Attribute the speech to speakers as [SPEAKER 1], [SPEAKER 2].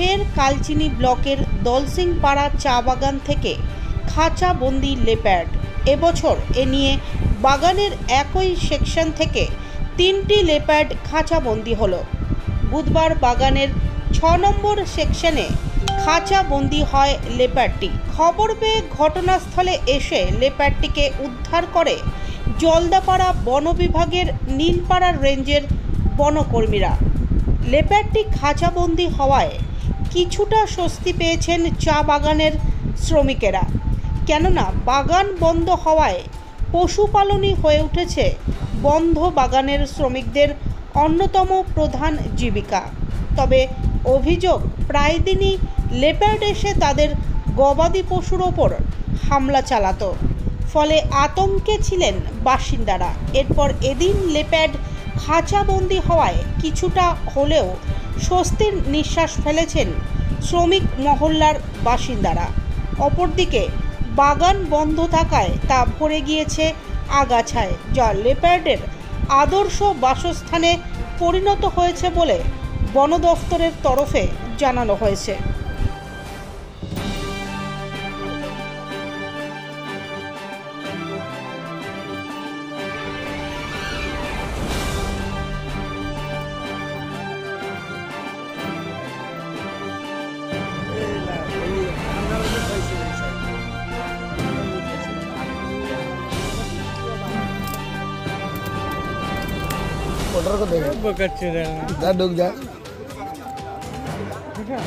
[SPEAKER 1] ফের কালচিনি ব্লকের দলসিংপাড়া চা বাগান থেকে খাঁচাবন্দি লেপার্ড। এবছর এ নিয়ে বাগানের একই সেকশন থেকে 3টি লেপার্ড খাঁচাবন্দি হলো। বুধবার বাগানের 6 নম্বর সেকশনে খাঁচাবন্দি হয় লেপার্ডটি। খবর পেয়ে ঘটনাস্থলে এসে লেপার্ডটিকে উদ্ধার করে জলদাপাড়া বন বিভাগের নীলপাড়া রেঞ্জের বনকর্মীরা। লেপার্ডটি খাঁচাবন্দি হওয়ায় কিছুটা স্বস্তি পেয়েছেন চা বাগানের শ্রমিকেরা, কেননা বাগান বন্ধ হওয়ায় পশুপালনই হয়ে উঠেছে বন্ধ বাগানের শ্রমিকদের অন্যতম প্রধান জীবিকা। তবে অভিযোগ, প্রায় দিনই লেপার্ড এসে তাদের গবাদি পশুর ওপর হামলা চালাতো, ফলে আতঙ্কে ছিলেন বাসিন্দারা। এরপর এদিন লেপার্ড খাঁচাবন্দি হওয়ায় কিছুটা হলেও স্বস্তির নিঃশ্বাস ফেলেছেন শ্রমিক মহল্লার বাসিন্দারা। অপরদিকে বাগান বন্ধ থাকায় তা ভরে গিয়েছে আগাছায়, যা লেপার্ডের আদর্শ বাসস্থানে পরিণত হয়েছে বলে বন দফতরের তরফে জানানো হয়েছে।
[SPEAKER 2] मोटर को देख जा डूब जा
[SPEAKER 3] देखा